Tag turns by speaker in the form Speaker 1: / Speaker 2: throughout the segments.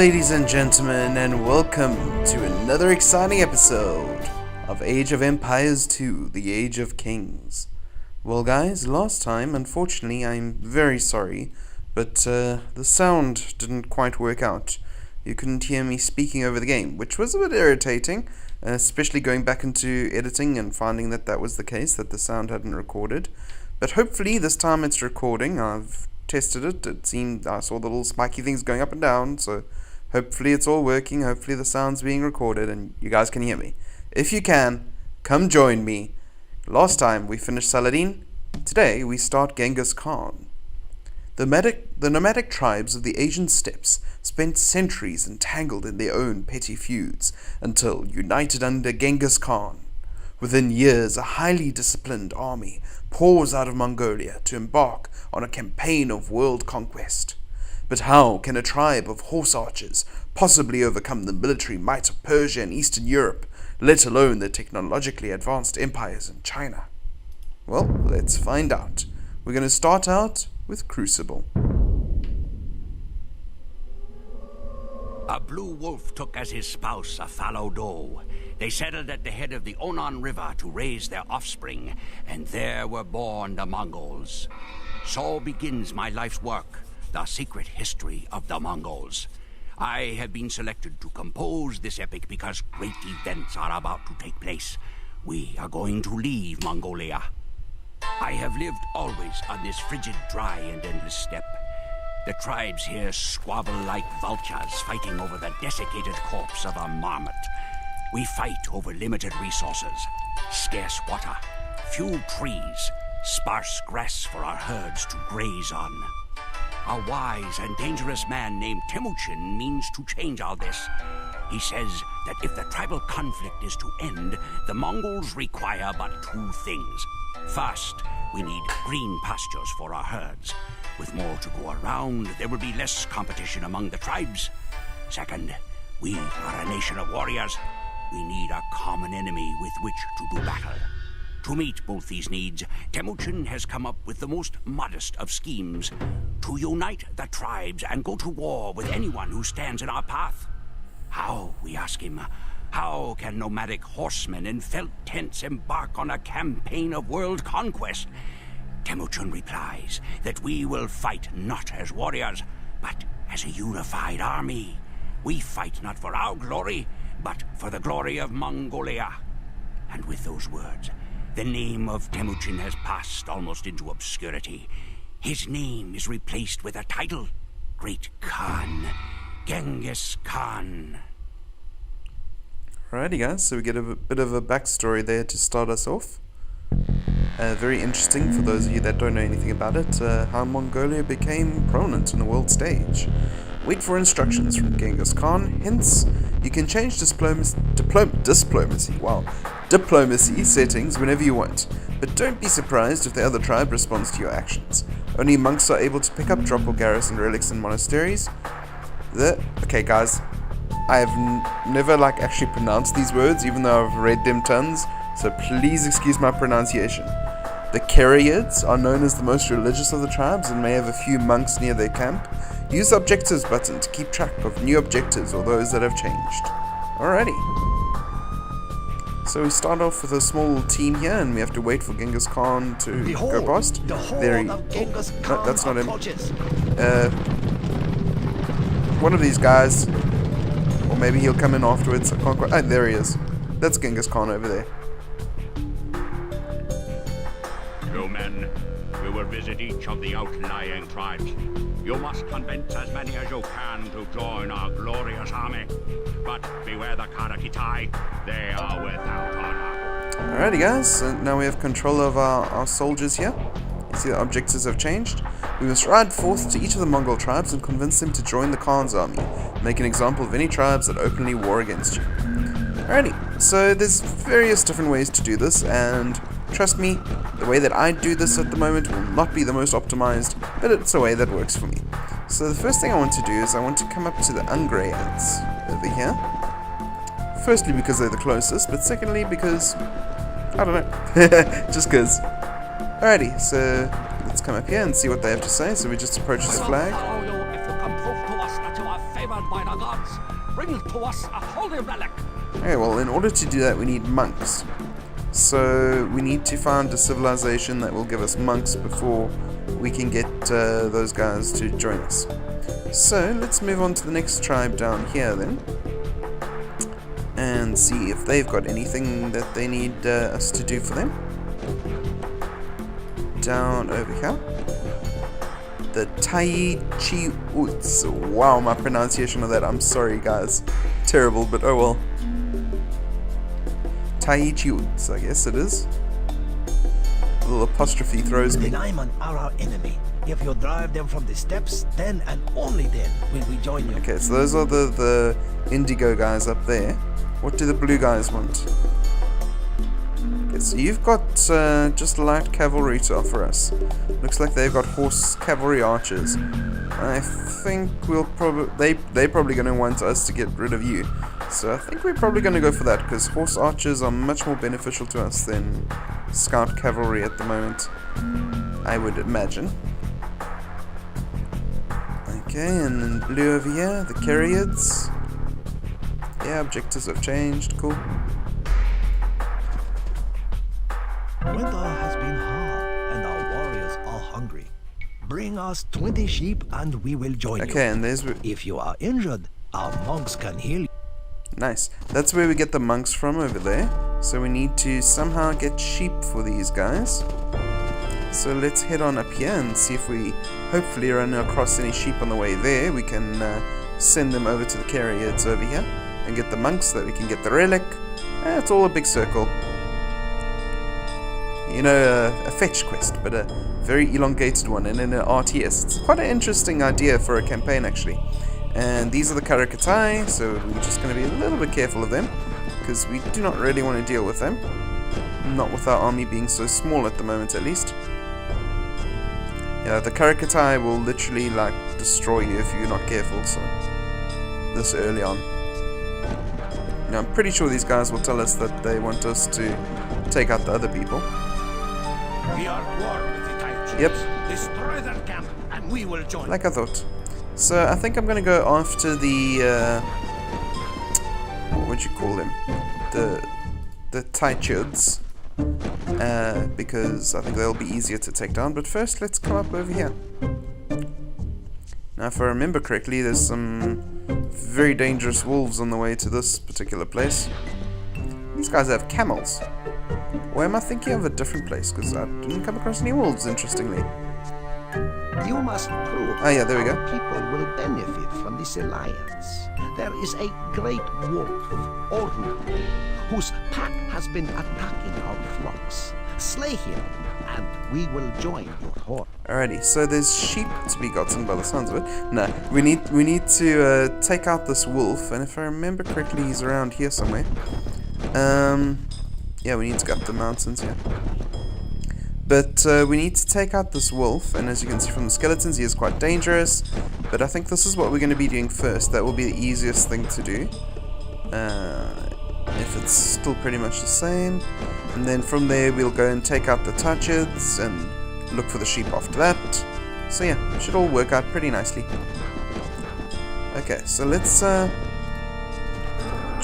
Speaker 1: ladies and gentlemen, and welcome to another exciting episode of Age of Empires 2, The Age of Kings. Well guys, last time, unfortunately, I'm very sorry, but the sound didn't quite work out. You couldn't hear me speaking over the game, which was a bit irritating, especially going back into editing and finding that that was the case, that the sound hadn't recorded. But hopefully this time it's recording. I've tested it. It seemed I saw the little spiky things going up and down, so hopefully it's all working. Hopefully the sound's being recorded and you guys can hear me. If you can, come join me. Last time we finished Saladin. Today we start Genghis Khan. The nomadic tribes of the Asian steppes spent centuries entangled in their own petty feuds until united under Genghis Khan. Within years, a highly disciplined army pours out of Mongolia to embark on a campaign of world conquest. But how can a tribe of horse archers possibly overcome the military might of Persia and Eastern Europe, let alone the technologically advanced empires in China? Well, let's find out. We're going to start out with Crucible.
Speaker 2: A blue wolf took as his spouse a fallow doe. They settled at the head of the Onan River to raise their offspring, and there were born the Mongols. So begins my life's work, the secret history of the Mongols. I have been selected to compose this epic because great events are about to take place. We are going to leave Mongolia. I have lived always on this frigid, dry, and endless steppe. The tribes here squabble like vultures fighting over the desiccated corpse of a marmot. We fight over limited resources, scarce water, few trees, sparse grass for our herds to graze on. A wise and dangerous man named Temujin means to change all this. He says that if the tribal conflict is to end, the Mongols require but two things. First, we need green pastures for our herds. With more to go around, there will be less competition among the tribes. Second, we are a nation of warriors. We need a common enemy with which to do battle. To meet both these needs, Temujin has come up with the most modest of schemes: to unite the tribes and go to war with anyone who stands in our path. How, we ask him, how can nomadic horsemen in felt tents embark on a campaign of world conquest? Temujin replies that we will fight not as warriors, but as a unified army. We fight not for our glory, but for the glory of Mongolia. And with those words, the name of Temujin has passed almost into obscurity. His name is replaced with a title: Great Khan, Genghis Khan.
Speaker 1: Alrighty guys, so we get a bit of a backstory there to start us off. Very interesting for those of you that don't know anything about it, how Mongolia became prominent in the world stage. Wait for instructions from Genghis Khan, hence, you can change diplomacy settings whenever you want, but don't be surprised if the other tribe responds to your actions. Only monks are able to pick up, drop, or garrison relics in monasteries. Okay guys, I have never actually pronounced these words, even though I've read them tons, so please excuse my pronunciation. The Karaids are known as the most religious of the tribes and may have a few monks near their camp. Use the objectives button to keep track of new objectives or those that have changed. Alrighty. So we start off with a small team here and we have to wait for Genghis Khan to go past. There he... no, that's not him. One of these guys, or maybe he'll come in afterwards. I can't quite... Ah, there he is. That's Genghis Khan over there.
Speaker 3: You men, we will visit each of the outlying tribes. You must convince as many as you can to join our glorious army. But beware the Karakitai, they are without honor.
Speaker 1: Alrighty guys, so now we have control of our soldiers here. You see the objectives have changed. We must ride forth to each of the Mongol tribes and convince them to join the Khan's army. Make an example of any tribes that openly war against you. Alrighty, so there's various different ways to do this, and trust me, the way that I do this at the moment will not be the most optimized, but it's a way that works for me. So the first thing I want to do is I want to come up to the Ungraids over here. Firstly because they're the closest, but secondly because, I don't know, just because. Alrighty, so let's come up here and see what they have to say. So we just approach this flag.
Speaker 2: If you can prove to us that you are favored by the gods, gods. Bring to us a holy relic.
Speaker 1: Okay, well, in order to do that, we need monks. So we need to find a civilization that will give us monks before we can get those guys to join us. So let's move on to the next tribe down here then, and see if they've got anything that they need us to do for them. Down over here, the Taichiuts. Wow, my pronunciation of that, I'm sorry guys, terrible, but oh well. Taichiuts, I guess it is. A little apostrophe throws me.
Speaker 4: The Naiman are our enemy. If you drive them from the steppes, then and only then will we join you.
Speaker 1: Okay, so those are the indigo guys up there. What do the blue guys want? Okay, so you've got just light cavalry to offer us. Looks like they've got horse cavalry archers. I think we'll they're probably going to want us to get rid of you. So I think we're probably going to go for that, because horse archers are much more beneficial to us than scout cavalry at the moment, I would imagine. Okay, and then blue over here, the Cariads. Yeah, objectives have changed, cool.
Speaker 4: Winter has been hard, and our warriors are hungry. Bring us 20 sheep, and we will join you.
Speaker 1: Okay, and there's...
Speaker 4: If you are injured, our monks can heal you.
Speaker 1: Nice. That's where we get the monks from, over there. So we need to somehow get sheep for these guys. So let's head on up here and see if we hopefully run across any sheep on the way there. We can send them over to the Cariads over here and get the monks so that we can get the relic. It's all a big circle. You know, a fetch quest, but a very elongated one, and in an RTS. It's quite an interesting idea for a campaign, actually. And these are the Karakatai, so we're just going to be a little bit careful of them, because we do not really want to deal with them. Not with our army being so small at the moment, at least. Yeah, the Karakatai will literally, like, destroy you if you're not careful, so... this early on. Now, I'm pretty sure these guys will tell us that they want us to take out the other people.
Speaker 2: We are at war with the Taichus.
Speaker 1: Yep.
Speaker 2: Destroy their camp, and we will join.
Speaker 1: Like I thought. So I think I'm gonna go after the what'd you call them? The Taichuds. Because I think they'll be easier to take down. But first let's come up over here. Now if I remember correctly, there's some very dangerous wolves on the way to this particular place. These guys have camels. Or am I thinking of a different place? Because I didn't come across any wolves, interestingly.
Speaker 4: You must prove
Speaker 1: Oh yeah, there we go.
Speaker 4: our people will benefit from this alliance. There is a great wolf, Ornu, whose pack has been attacking our flocks. Slay him, and we will join your horde.
Speaker 1: Alrighty, so there's sheep to be gotten by the sounds of it. No, we need to take out this wolf, and if I remember correctly, he's around here somewhere. Yeah, we need to go up the mountains here. But we need to take out this wolf, and as you can see from the skeletons, he is quite dangerous. But I think this is what we're going to be doing first. That will be the easiest thing to do. If it's still pretty much the same. And then from there, we'll go and take out the Taichids and look for the sheep after that. So yeah, it should all work out pretty nicely. Okay, so let's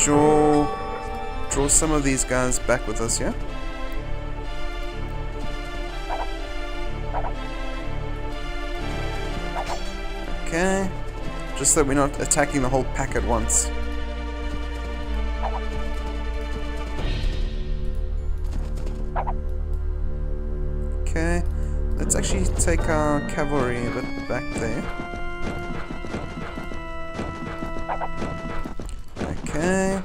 Speaker 1: draw some of these guys back with us here. Okay, just so we're not attacking the whole pack at once. Okay, let's actually take our cavalry a bit back there. Okay,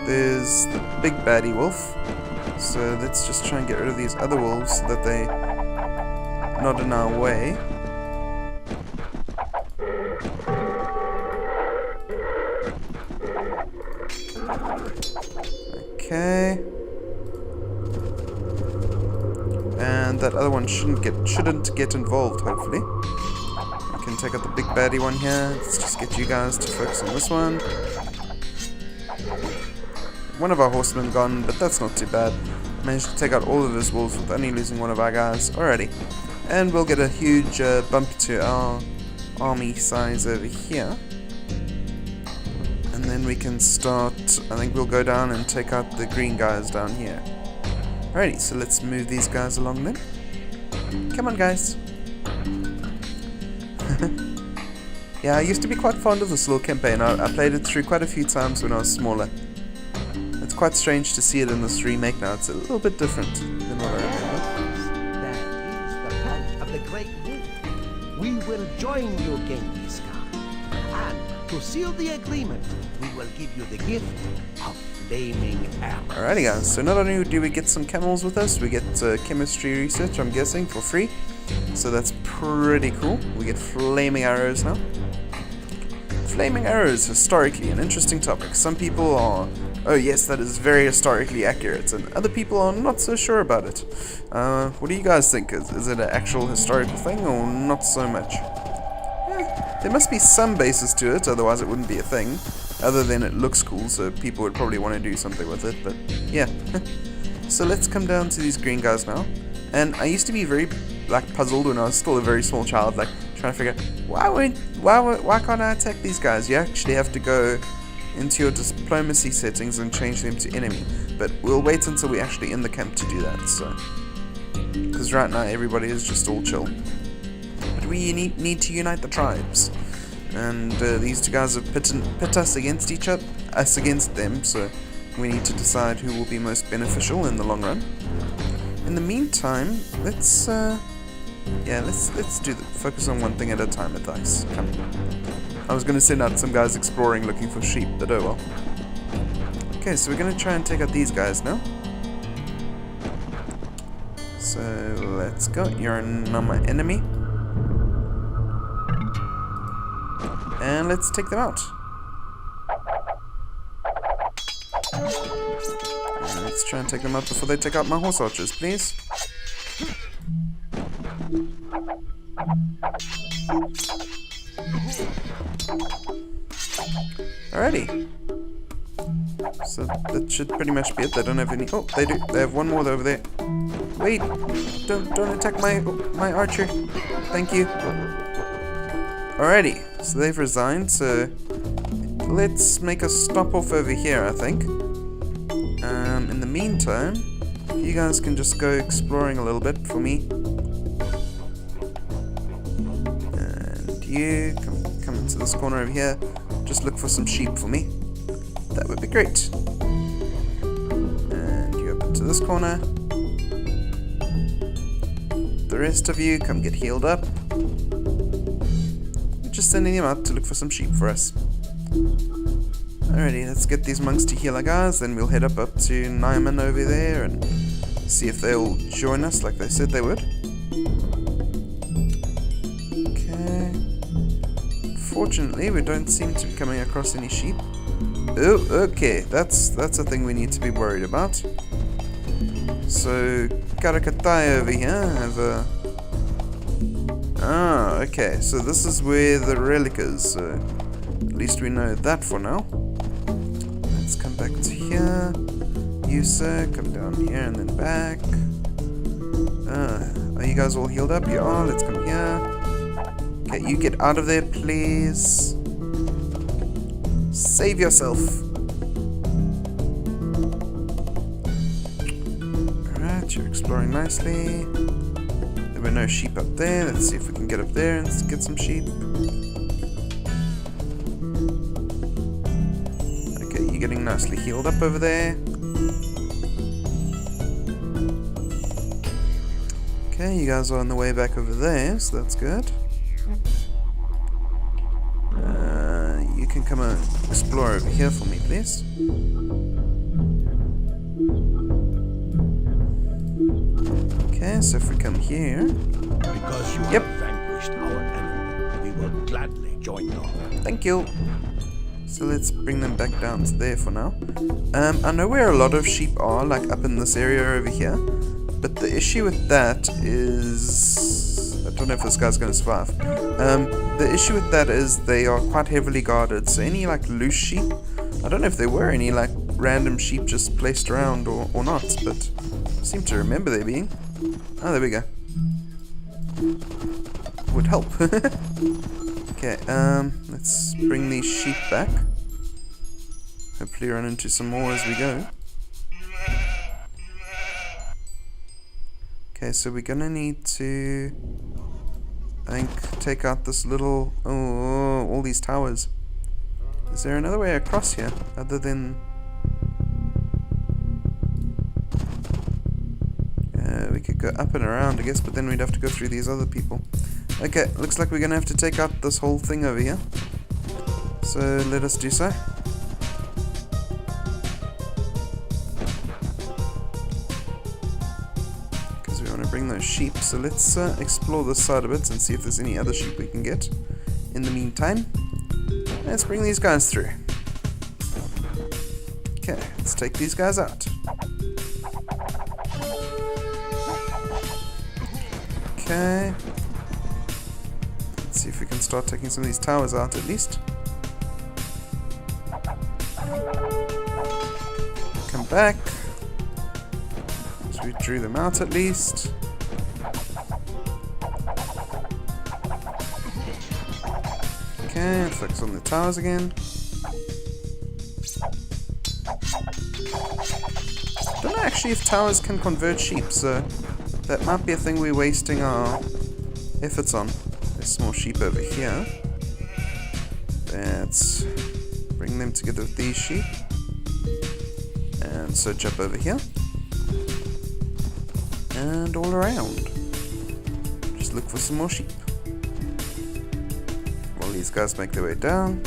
Speaker 1: there's the big baddie wolf, so let's just try and get rid of these other wolves so that they're not in our way. Okay, and that other one shouldn't get involved. Hopefully, we can take out the big baddie one here. Let's just get you guys to focus on this one. One of our horsemen gone, but that's not too bad. Managed to take out all of his wolves with only losing one of our guys. Alrighty, and we'll get a huge bump to our army size over here. And then we can start, I think we'll go down and take out the green guys down here. Alrighty, so let's move these guys along then. Come on, guys. Yeah, I used to be quite fond of this little campaign. I played it through quite a few times when I was smaller. It's quite strange to see it in this remake now. It's a little bit different than what I remember.
Speaker 4: That is the path of the Great Wolf. We will join you, Genghis Khan. And to seal the agreement, we will give you the gift of flaming arrows.
Speaker 1: Alrighty guys, so not only do we get some camels with us, we get chemistry research, I'm guessing, for free. So that's pretty cool. We get flaming arrows now. Flaming arrows, historically, an interesting topic. Some people are, oh yes, that is very historically accurate, and other people are not so sure about it. What do you guys think? Is it an actual historical thing, or not so much? There must be some basis to it, otherwise it wouldn't be a thing. Other than it looks cool, so people would probably want to do something with it, but yeah. So let's come down to these green guys now. And I used to be very puzzled when I was still a very small child, trying to figure why can't I attack these guys? You actually have to go into your diplomacy settings and change them to enemy. But we'll wait until we're actually in the camp to do that, so. Because right now everybody is just all chill. But we need to unite the tribes. And these two guys have pit us against each other, us against them, so we need to decide who will be most beneficial in the long run. In the meantime, let's focus on one thing at a time advice. Come. I was going to send out some guys exploring looking for sheep, but oh well. Okay, so we're going to try and take out these guys now. So let's go. You're not my enemy. And let's take them out. And let's try and take them out before they take out my horse archers, please. Alrighty. So that should pretty much be it. They don't have any. Oh, they do. They have one more over there. Wait! Don't attack my archer. Thank you. Alrighty. So they've resigned. So let's make a stop off over here, I think. In the meantime, you guys can just go exploring a little bit for me. And you come into this corner over here. Just look for some sheep for me. That would be great. And you up into this corner. The rest of you come get healed up. We're just sending them out to look for some sheep for us. Alrighty, let's get these monks to heal our guys, then we'll head up to Naiman over there and see if they'll join us like they said they would. Okay. Fortunately, we don't seem to be coming across any sheep. Oh, okay, that's a thing we need to be worried about. So, Karakatai over here have a... Ah, okay, so this is where the relic is, so at least we know that for now. Let's come back to here. You, sir, come down here and then back. Are you guys all healed up? You are, let's come here. Okay, you get out of there, please. Save yourself. Alright, you're exploring nicely. There were no sheep up there. Let's see if we can get up there and get some sheep. Okay, you're getting nicely healed up over there. Okay, you guys are on the way back over there, so that's good. You can come and explore over here for me, please. Okay, so if we come here...
Speaker 4: Because you have vanquished our enemy, we will gladly join you.
Speaker 1: Thank you. So let's bring them back down to there for now. I know where a lot of sheep are, like up in this area over here. But the issue with that is... I don't know if this guy's going to survive. The issue with that is they are quite heavily guarded. So any like loose sheep, I don't know if there were any like random sheep just placed around or not, but I seem to remember there being. Oh, there we go. Would help. Okay, let's bring these sheep back. hopefully run into some more as we go. Okay, so we're gonna need to, I think, take out this little, all these towers. Is there another way across here other than... we could go up and around, I guess, but then we'd have to go through these other people. Okay, looks like we're gonna have to take out this whole thing over here. So let us do so. Because we want to bring those sheep. So let's explore this side of it and see if there's any other sheep we can get. In the meantime, let's bring these guys through. Okay, let's take these guys out. Okay. Let's see if we can start taking some of these towers out at least. Come back. So we drew them out at least. Okay, focus on the towers again. Don't know actually if towers can convert sheep, so that might be a thing we're wasting our efforts on. There's some more sheep over here. Let's bring them together with these sheep. And search up over here. And all around. Just look for some more sheep. While these guys make their way down.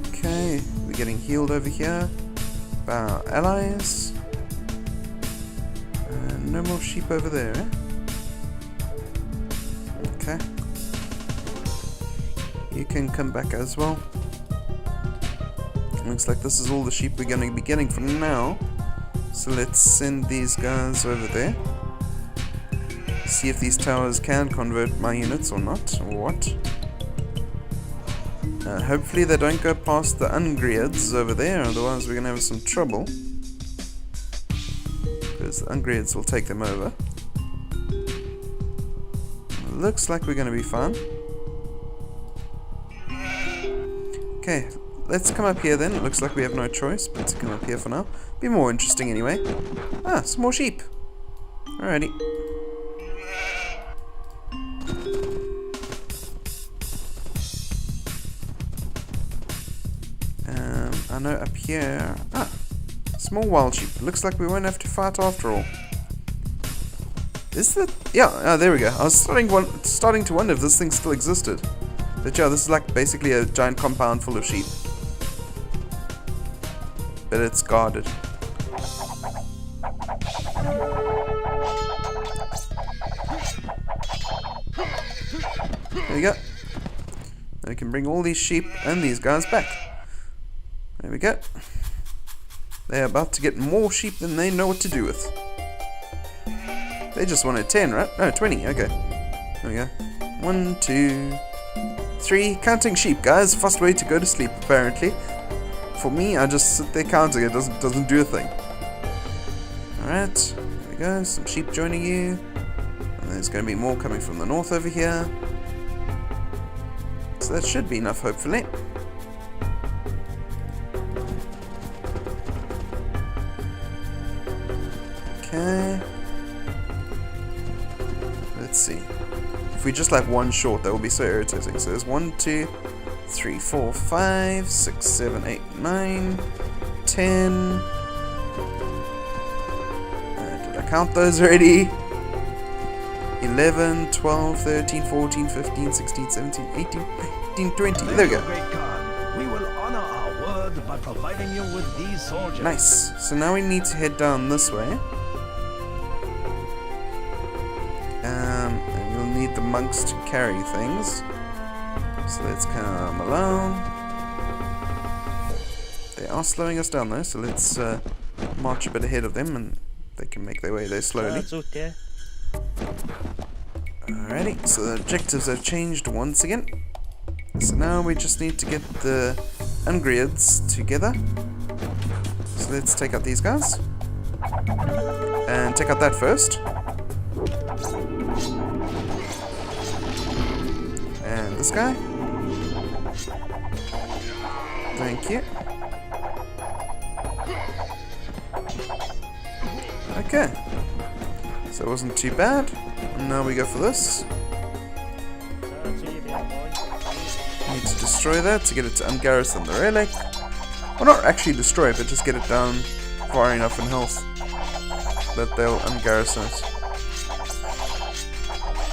Speaker 1: Okay, we're getting healed over here by our allies. And no more sheep over there, eh? Okay. You can come back as well. Looks like this is all the sheep we're going to be getting from now. So let's send these guys over there. See if these towers can convert my units or not, or what. Hopefully they don't go past the Ungriads over there, otherwise we're going to have some trouble. Because the Ungriads will take them over. Looks like we're going to be fine. Okay, let's come up here then. It looks like we have no choice but to come up here for now. Be more interesting anyway. Ah, some more sheep. Alrighty. I know up here... Ah, small wild sheep. Looks like we won't have to fight after all. Is that... Yeah, there we go. I was starting to wonder if this thing still existed. But yeah, this is like basically a giant compound full of sheep. But it's guarded. There we go. Now we can bring all these sheep and these guys back. There we go. They're about to get more sheep than they know what to do with. They just wanted 10, right? No, 20. Okay. There we go. 1, 2, 3. Counting sheep, guys. Fast way to go to sleep, apparently. For me, I just sit there counting. It doesn't do a thing. Alright. There we go. Some sheep joining you. And there's going to be more coming from the north over here. So that should be enough, hopefully. Okay. Let's see. If we just like one short, that will be so irritating. So there's 1, 2, 3, 4, 5, 6, 7, 8, 9, 10. Did I count those already? 11, 12, 13, 14, 15, 16, 17, 18, 19, 20. There we go.
Speaker 4: We will honor our word by providing you with these soldiers.
Speaker 1: Nice. So now we need to head down this way. And we'll need the monks to carry things. So let's come along. They are slowing us down though, so let's march a bit ahead of them and they can make their way there slowly.
Speaker 5: That's okay.
Speaker 1: Alrighty, so the objectives have changed once again. So now we just need to get the Ungriads together. So let's take out these guys. And take out that first. And this guy. Thank you. Okay. So it wasn't too bad. And now we go for this. Need to destroy that to get it to ungarrison the relic. Well, not actually destroy it, but just get it down far enough in health that they'll ungarrison it.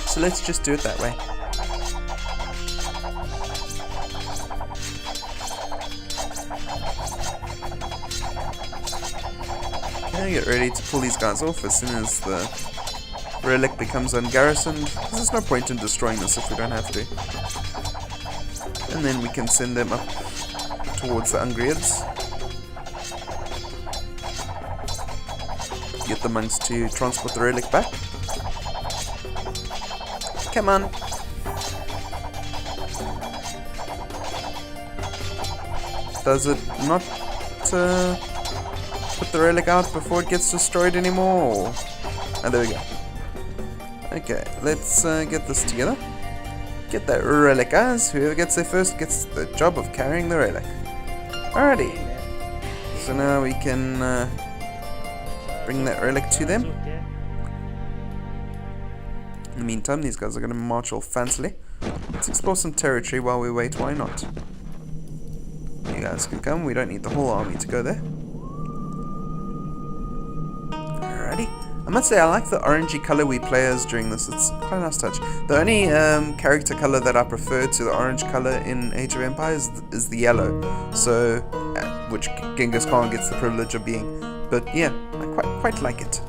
Speaker 1: So let's just do it that way. Okay, get ready to pull these guys off as soon as the relic becomes ungarrisoned. There's no point in destroying this if we don't have to. And then we can send them up towards the Ungriads. Get the monks to transport the relic back. Come on. Does it not put the relic out before it gets destroyed anymore? Oh, there we go. Okay, let's get this together. Get that relic, guys. Whoever gets there first gets the job of carrying the relic. Alrighty. So now we can bring that relic to them. In the meantime, these guys are going to march all fancily. Let's explore some territory while we wait. Why not? You guys can come. We don't need the whole army to go there. Alrighty. I must say I like the orangey colour we play as during this. It's quite a nice touch. The only character colour that I prefer to the orange colour in Age of Empires is the yellow. So, which Genghis Khan gets the privilege of being. But yeah, I quite like it.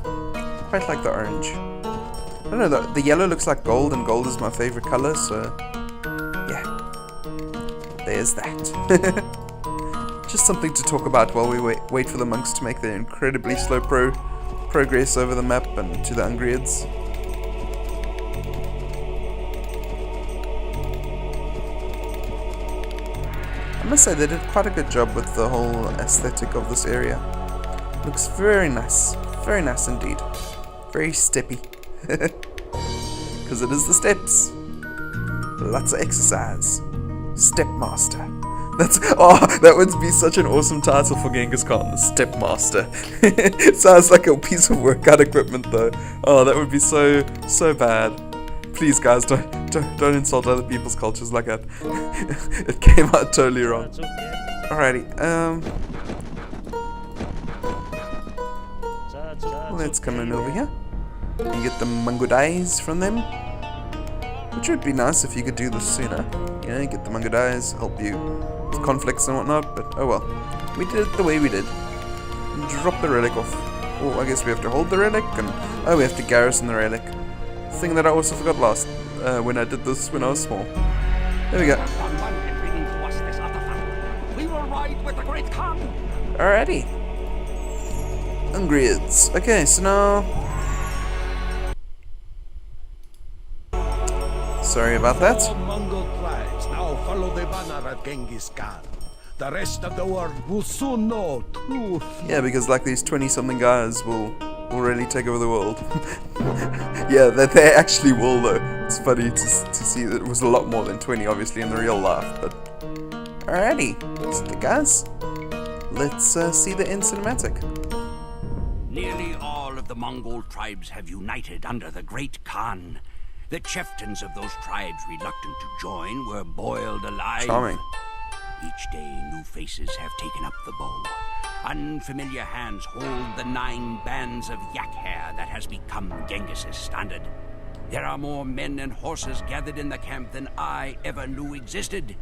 Speaker 1: Quite like the orange. I don't know, the yellow looks like gold, and gold is my favourite colour, so yeah. There's that. Just something to talk about while we wait for the monks to make their incredibly slow progress over the map and to the Ungriads. I must say they did quite a good job with the whole aesthetic of this area. Looks very nice indeed. Very steppy. Because it is the steps. Lots of exercise. Step Master. That would be such an awesome title for Genghis Khan, the Step Master. Sounds like a piece of workout equipment though. Oh, that would be so bad. Please guys, don't insult other people's cultures like that. It came out totally wrong. Alrighty, let's come in over here and get the Mangudais from them. Which would be nice if you could do this sooner. You know, get the Mangudais, help you with conflicts and whatnot, but oh well. We did it the way we did. Drop the relic off. Oh, I guess we have to hold the relic, and oh, we have to garrison the relic. Thing that I also forgot last when I did this when I was small. There we go.
Speaker 2: We will ride with the great Khan.
Speaker 1: Alrighty. Ungriads. Okay, so now... Sorry about that.
Speaker 4: All Mongol tribes now follow the banner of Genghis Khan. The rest of the world will soon know truth.
Speaker 1: Yeah, because like these 20-something guys will really take over the world. Yeah, that they actually will though. It's funny to see that it was a lot more than 20 obviously in the real life, but... Alrighty, so the guys, let's see the end cinematic.
Speaker 2: Nearly all of the Mongol tribes have united under the great Khan. The chieftains of those tribes reluctant to join were boiled alive.
Speaker 1: Charming.
Speaker 2: Each day, new faces have taken up the bow. Unfamiliar hands hold the 9 bands of yak hair that has become Genghis's standard. There are more men and horses gathered in the camp than I ever knew existed.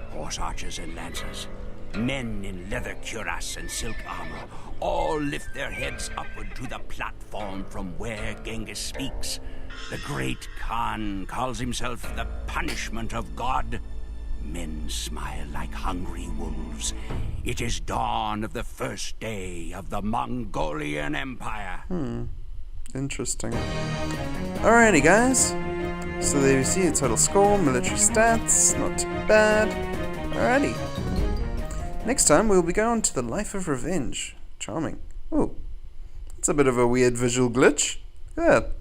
Speaker 2: Horse archers and lancers, men in leather cuirass and silk armor, all lift their heads upward to the platform from where Genghis speaks. The great Khan calls himself the punishment of God. Men smile like hungry wolves. It is dawn of the first day of the Mongolian Empire.
Speaker 1: Interesting. Alrighty guys. So there you see a total score, military stats, not too bad. Alrighty. Next time we'll be going to the Life of Revenge. Charming. Ooh. That's a bit of a weird visual glitch. Look at that.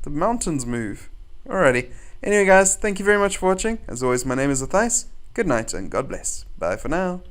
Speaker 1: The mountains move. Alrighty. Anyway, guys, thank you very much for watching. As always, my name is Athais. Good night and God bless. Bye for now.